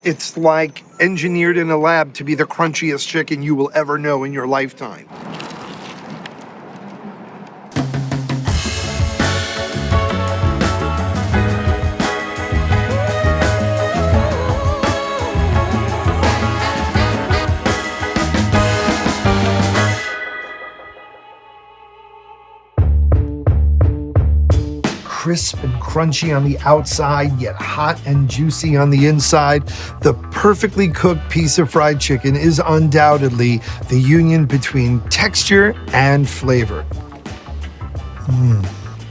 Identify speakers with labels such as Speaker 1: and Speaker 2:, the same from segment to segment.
Speaker 1: It's like engineered in a lab to be the crunchiest chicken you will ever know in your lifetime. Crisp and crunchy on the outside, yet hot and juicy on the inside, the perfectly cooked piece of fried chicken is undoubtedly the union between texture and flavor.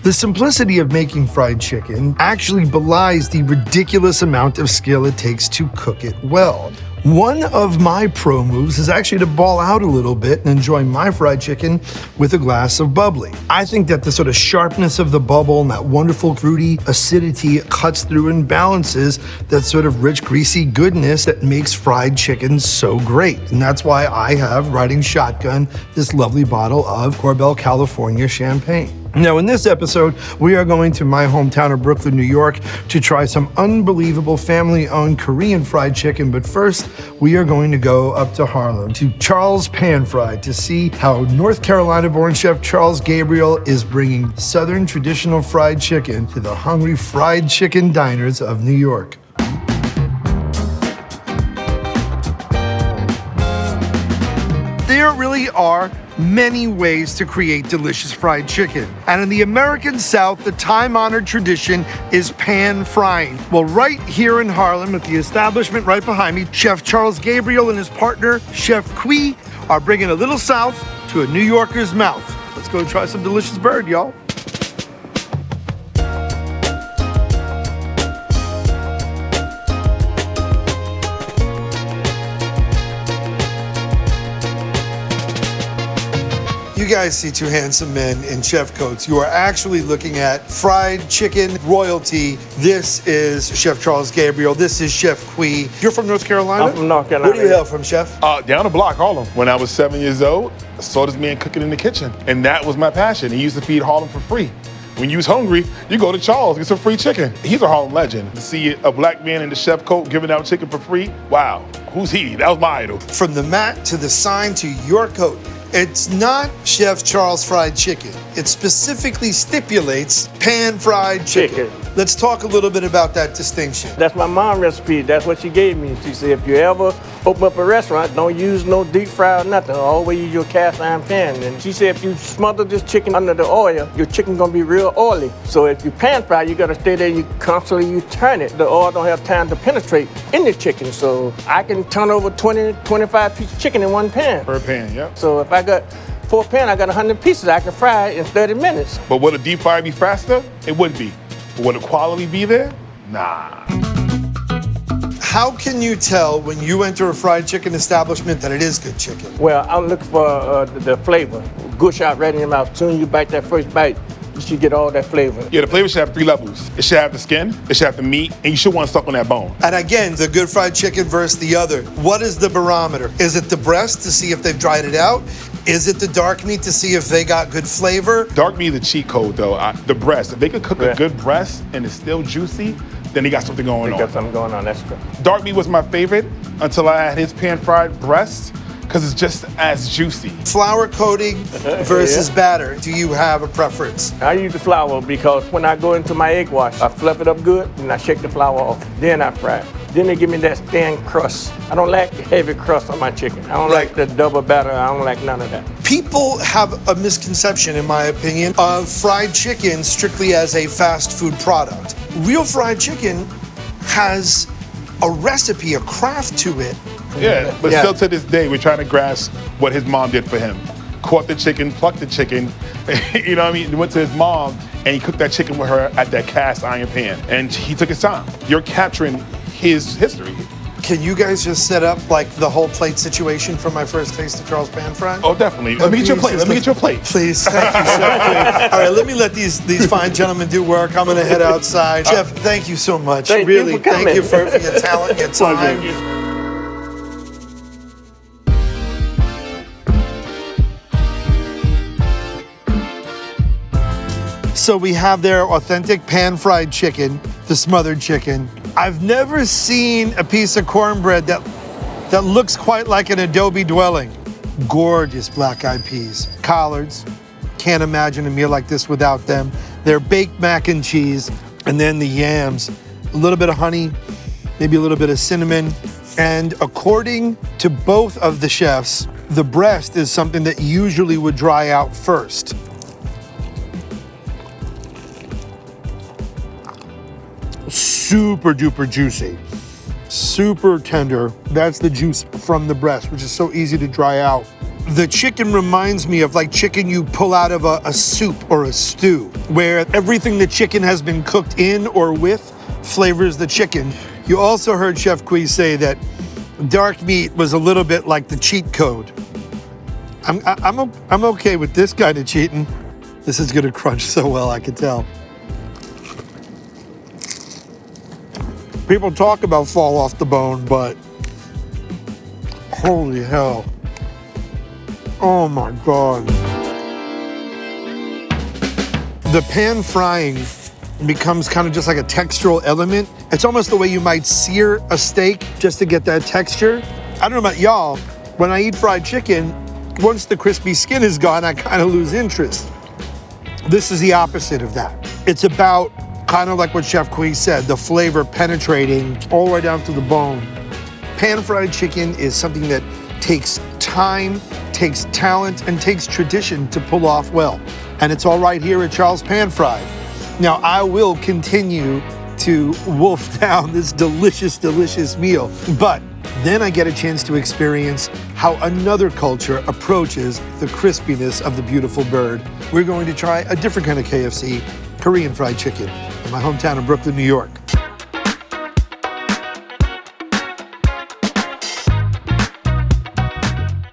Speaker 1: The simplicity of making fried chicken actually belies the ridiculous amount of skill it takes to cook it well. One of my pro moves is actually to ball out a little bit and enjoy my fried chicken with a glass of bubbly. I think that the sort of sharpness of the bubble and that wonderful fruity acidity cuts through and balances that sort of rich, greasy goodness that makes fried chicken so great. And that's why I have, riding shotgun, this lovely bottle of Corbel, California champagne. Now, in this episode, we are going to my hometown of Brooklyn, New York, to try some unbelievable family-owned Korean fried chicken. But first, we are going to go up to Harlem to Charles Pan Fried to see how North Carolina-born chef Charles Gabriel is bringing Southern traditional fried chicken to the hungry fried chicken diners of New York. There really are many ways to create delicious fried chicken. And in the American South, the time-honored tradition is pan frying. Well, right here in Harlem at the establishment right behind me, Chef Charles Gabriel and his partner, Chef Kui, are bringing a little South to a New Yorker's mouth. Let's go try some delicious bird, y'all. You guys see two handsome men in chef coats. You are actually looking at fried chicken royalty. This is Chef Charles Gabriel. This is Chef Kui. You're from North Carolina?
Speaker 2: I'm from North Carolina.
Speaker 1: Where do you hail from, Chef?
Speaker 3: Down the block, Harlem. When I was 7 years old, I saw this man cooking in the kitchen. And that was my passion. He used to feed Harlem for free. When you was hungry, you go to Charles, get some free chicken. He's a Harlem legend. To see a black man in the chef coat giving out chicken for free, wow, who's he? That was my idol.
Speaker 1: From the mat to the sign to your coat, it's not Chef Charles fried chicken. It specifically stipulates pan fried chicken. Let's talk a little bit about that distinction.
Speaker 2: That's my mom's recipe. That's what she gave me. She said, if you ever open up a restaurant, don't use no deep fry or nothing. Always use your cast iron pan. And she said, if you smother this chicken under the oil, your chicken gonna be real oily. So if you pan fry, you gotta stay there, you constantly turn it. The oil don't have time to penetrate in the chicken. So I can turn over 20, 25 pieces of chicken in one pan.
Speaker 3: Per pan, yep.
Speaker 2: So if I got 4 pan, I got 100 pieces. I can fry it in 30 minutes.
Speaker 3: But would a deep fry be faster? It wouldn't be. But would the quality be there? Nah.
Speaker 1: How can you tell when you enter a fried chicken establishment that it is good chicken?
Speaker 2: Well, I'm looking for the flavor. Gush out right in your mouth. As soon as you bite that first bite, you should get all that flavor.
Speaker 3: Yeah, the flavor should have 3 levels. It should have the skin, it should have the meat, and you should want to suck on that bone.
Speaker 1: And again, the good fried chicken versus the other. What is the barometer? Is it the breast to see if they've dried it out? Is it the dark meat to see if they got good flavor?
Speaker 3: Dark meat is a cheat code, though. The breast. If they could cook a good breast and it's still juicy, then they got something going on.
Speaker 2: They got something going on, that's true.
Speaker 3: Dark meat was my favorite until I had his pan-fried breast, because it's just as juicy.
Speaker 1: Flour coating versus batter. Do you have a preference?
Speaker 2: I use the flour because when I go into my egg wash, I fluff it up good and I shake the flour off. Then I fry it. Then they give me that thin crust. I don't like heavy crust on my chicken. I don't like the double batter. I don't like none of that.
Speaker 1: People have a misconception, in my opinion, of fried chicken strictly as a fast food product. Real fried chicken has a recipe, a craft to it.
Speaker 3: Yeah, but still to this day, we're trying to grasp what his mom did for him. Caught the chicken, plucked the chicken, you know what I mean? Went to his mom and he cooked that chicken with her at that cast iron pan. And he took his time. You're capturing his history.
Speaker 1: Can you guys just set up like the whole plate situation for my first taste of Charles Pan Fried?
Speaker 3: Oh, definitely. Let me get your plate. Let me get your plate.
Speaker 1: Please, thank you, Chef. All right, let me let these fine gentlemen do work. I'm gonna head outside. Chef, thank you so much.
Speaker 2: Thank
Speaker 1: really,
Speaker 2: you for coming.
Speaker 1: Thank you for your talent, your time. So we have their authentic pan-fried chicken, the smothered chicken. I've never seen a piece of cornbread that looks quite like an adobe dwelling. Gorgeous black-eyed peas. Collards, can't imagine a meal like this without them. Their baked mac and cheese, and then the yams. A little bit of honey, maybe a little bit of cinnamon. And according to both of the chefs, the breast is something that usually would dry out first. Super duper juicy, super tender. That's the juice from the breast, which is so easy to dry out. The chicken reminds me of like chicken you pull out of a soup or a stew, where everything the chicken has been cooked in or with flavors the chicken. You also heard Chef Kui say that dark meat was a little bit like the cheat code. I'm okay with this kind of cheating. This is gonna crunch so well, I can tell. People talk about fall off the bone, but holy hell. Oh my God. The pan frying becomes kind of just like a textural element. It's almost the way you might sear a steak just to get that texture. I don't know about y'all, when I eat fried chicken, once the crispy skin is gone, I kind of lose interest. This is the opposite of that. It's about kind of like what Chef Kui said, the flavor penetrating all the way down to the bone. Pan-fried chicken is something that takes time, takes talent, and takes tradition to pull off well. And it's all right here at Charles Pan Fried. Now, I will continue to wolf down this delicious, delicious meal, but then I get a chance to experience how another culture approaches the crispiness of the beautiful bird. We're going to try a different kind of KFC, Korean fried chicken, in my hometown of Brooklyn, New York.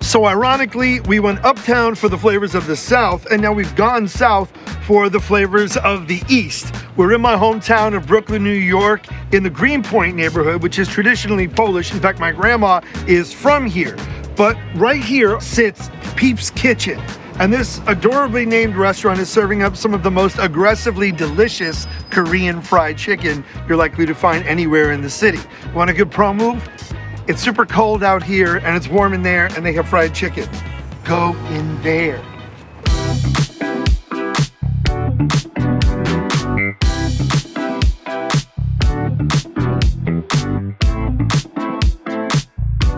Speaker 1: So ironically, we went uptown for the flavors of the South, and now we've gone south for the flavors of the East. We're in my hometown of Brooklyn, New York, in the Greenpoint neighborhood, which is traditionally Polish. In fact, my grandma is from here. But right here sits Peeps Kitchen. And this adorably named restaurant is serving up some of the most aggressively delicious Korean fried chicken you're likely to find anywhere in the city. Want a good pro move? It's super cold out here and it's warm in there, and they have fried chicken. Go in there.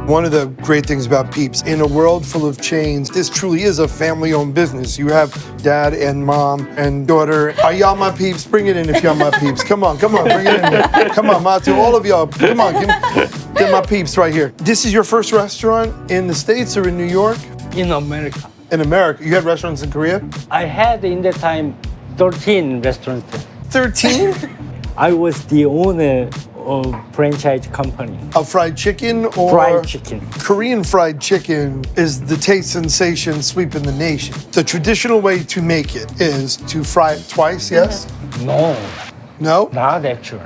Speaker 1: One of the great things about Peeps, in a world full of chains, this truly is a family-owned business. You have dad and mom and daughter. Are y'all my peeps? Bring it in if y'all my peeps. Come on, bring it in there. Come on, to all of y'all. Come on, get my peeps right here. This is your first restaurant in the States or in New York?
Speaker 4: In America.
Speaker 1: In America. You had restaurants in Korea?
Speaker 4: I had in that time 13 restaurants.
Speaker 1: 13?
Speaker 4: I was the owner of franchise company.
Speaker 1: Of fried chicken or?
Speaker 4: Fried chicken.
Speaker 1: Korean fried chicken is the taste sensation sweeping the nation. The traditional way to make it is to fry it twice, yes?
Speaker 4: No,
Speaker 1: No?
Speaker 4: not actually.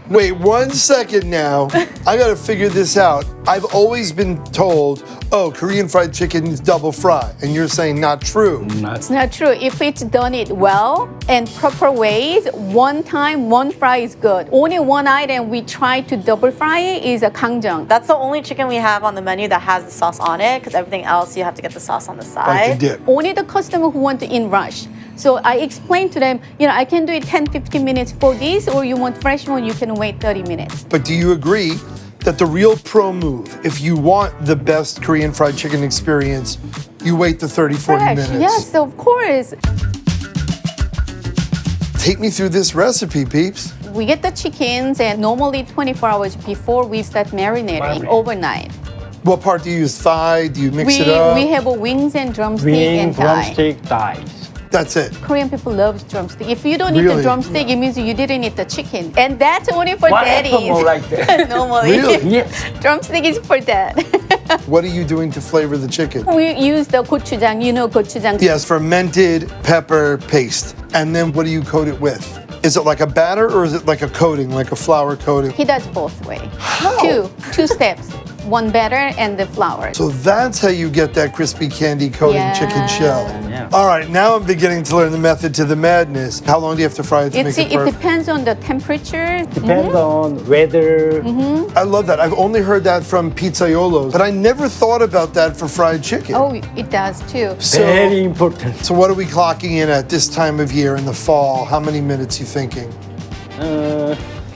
Speaker 1: Wait 1 second now. I gotta figure this out. I've always been told, oh, Korean fried chicken is double fry. And you're saying not true.
Speaker 5: It's not true. If it's done it well and proper ways, one time, one fry is good. Only one item we try to double fry it is a kangjang.
Speaker 6: That's the only chicken we have on the menu that has the sauce on it, because everything else you have to get the sauce on the
Speaker 1: Like
Speaker 6: side.
Speaker 1: the dip.
Speaker 5: Only the customer who want to in rush. So I explained to them, I can do it 10, 15 minutes for this, or you want fresh one, you can wait 30 minutes.
Speaker 1: But do you agree that the real pro move, if you want the best Korean fried chicken experience, you wait the 30, 40
Speaker 5: Fresh,
Speaker 1: minutes?
Speaker 5: yes, of course.
Speaker 1: Take me through this recipe, peeps.
Speaker 5: We get the chickens, and normally 24 hours before we start marinating overnight.
Speaker 1: What part do you use? Thigh? Do you mix
Speaker 5: We
Speaker 1: it up?
Speaker 5: have a wings and drumstick
Speaker 4: Wing,
Speaker 5: and thigh.
Speaker 4: drumstick, thighs.
Speaker 1: That's it.
Speaker 5: Korean people love drumstick. If you don't eat
Speaker 1: Really?
Speaker 5: the drumstick, it means you didn't eat the chicken. And that's only for
Speaker 4: What
Speaker 5: daddies.
Speaker 4: happened more like that?
Speaker 5: Normally.
Speaker 1: Really?
Speaker 4: Yes.
Speaker 5: Drumstick is for dad.
Speaker 1: What are you doing to flavor the chicken?
Speaker 5: We use the gochujang, gochujang.
Speaker 1: Yes, fermented pepper paste. And then what do you coat it with? Is it like a batter or is it like a coating, like a flour coating?
Speaker 5: He does both way.
Speaker 1: How?
Speaker 5: Two steps. one batter and the flour.
Speaker 1: So that's how you get that crispy candy coating chicken shell.
Speaker 4: Yeah.
Speaker 1: All right, now I'm beginning to learn the method to the madness. How long do you have to fry it to make it
Speaker 5: It
Speaker 1: perfect?
Speaker 5: depends on the temperature.
Speaker 4: Depends on weather.
Speaker 1: I love that. I've only heard that from pizzaiolos, but I never thought about that for fried chicken.
Speaker 5: Oh, it does too.
Speaker 4: Very important.
Speaker 1: So what are we clocking in at this time of year in the fall? How many minutes you thinking?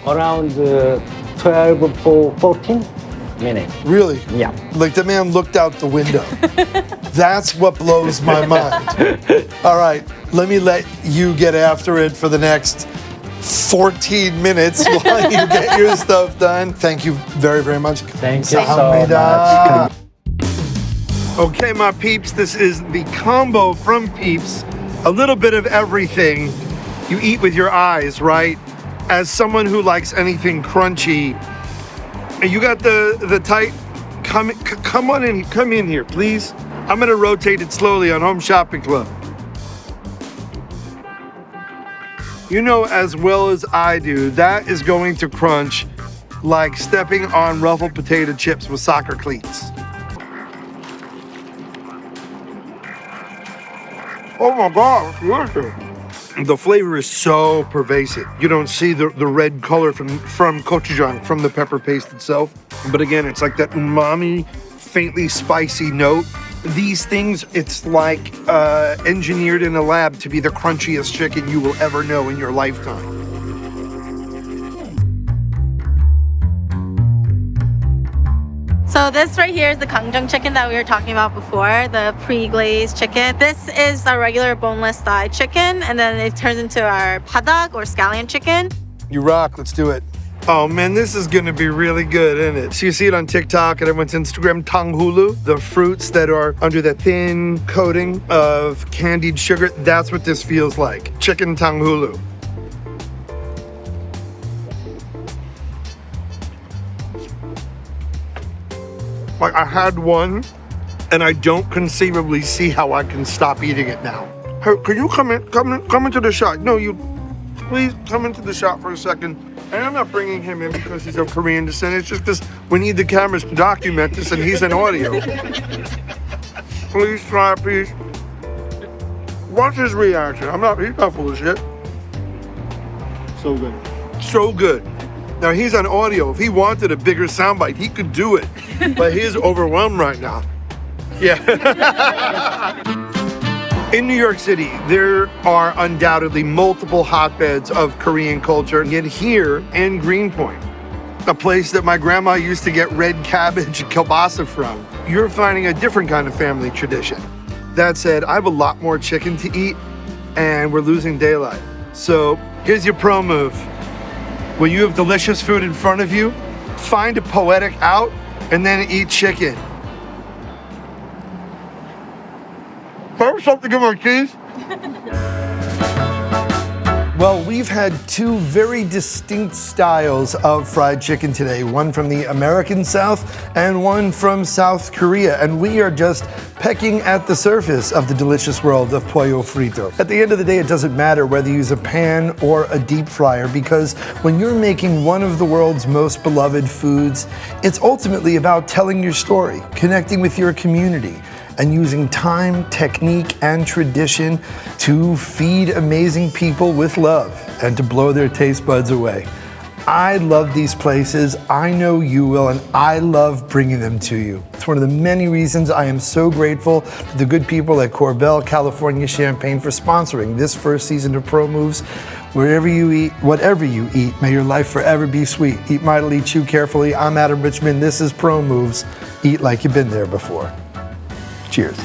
Speaker 4: Around 12 or 14 minutes.
Speaker 1: Really?
Speaker 4: Yeah.
Speaker 1: Like the man looked out the window. That's what blows my mind. All right, let me let you get after it for the next 14 minutes while you get your stuff done. Thank you very, very much.
Speaker 4: Thank you so
Speaker 1: Kamsahamnida.
Speaker 4: much.
Speaker 1: Okay, my peeps, this is the combo from Peeps. A little bit of everything. You eat with your eyes, right? As someone who likes anything crunchy, you got the tight. Come on in. Come in here, please. I'm gonna rotate it slowly on Home Shopping Club. You know as well as I do, that is going to crunch like stepping on ruffled potato chips with soccer cleats. Oh my God, it's delicious. The flavor is so pervasive. You don't see the red color from gochujang, from the pepper paste itself. But again, it's like that umami, faintly spicy note. These things, it's like engineered in a lab to be the crunchiest chicken you will ever know in your lifetime.
Speaker 6: So this right here is the kangjang chicken that we were talking about before, the pre-glazed chicken. This is a regular boneless thigh chicken, and then it turns into our padak or scallion chicken.
Speaker 1: You rock, let's do it. Oh man, this is gonna be really good, isn't it? So you see it on TikTok and everyone's Instagram, tanghulu, the fruits that are under that thin coating of candied sugar. That's what this feels like, chicken tanghulu. Like I had one and I don't conceivably see how I can stop eating it now. Hey, can you come into the shot? No, you, please come into the shot for a second. And I'm not bringing him in because he's of Korean descent. It's just because we need the cameras to document this and he's an audio. Please try, please. Watch his reaction. He's not full of shit.
Speaker 3: So good.
Speaker 1: So good. Now he's on audio. If he wanted a bigger soundbite, he could do it. But he's overwhelmed right now. Yeah. In New York City, there are undoubtedly multiple hotbeds of Korean culture. Yet here in Greenpoint, a place that my grandma used to get red cabbage and kielbasa from, you're finding a different kind of family tradition. That said, I have a lot more chicken to eat and we're losing daylight. So here's your pro move. When you have delicious food in front of you, find a poetic out and then eat chicken. Can I have something in my cheese? Well, we've had two very distinct styles of fried chicken today, one from the American South and one from South Korea, and we are just pecking at the surface of the delicious world of pollo frito. At the end of the day, it doesn't matter whether you use a pan or a deep fryer, because when you're making one of the world's most beloved foods, it's ultimately about telling your story, connecting with your community, and using time, technique, and tradition to feed amazing people with love and to blow their taste buds away. I love these places, I know you will, and I love bringing them to you. It's one of the many reasons I am so grateful to the good people at Korbel California Champagne for sponsoring this first season of Pro Moves. Wherever you eat, whatever you eat, may your life forever be sweet. Eat mightily, chew carefully. I'm Adam Richman, this is Pro Moves. Eat like you've been there before. Cheers.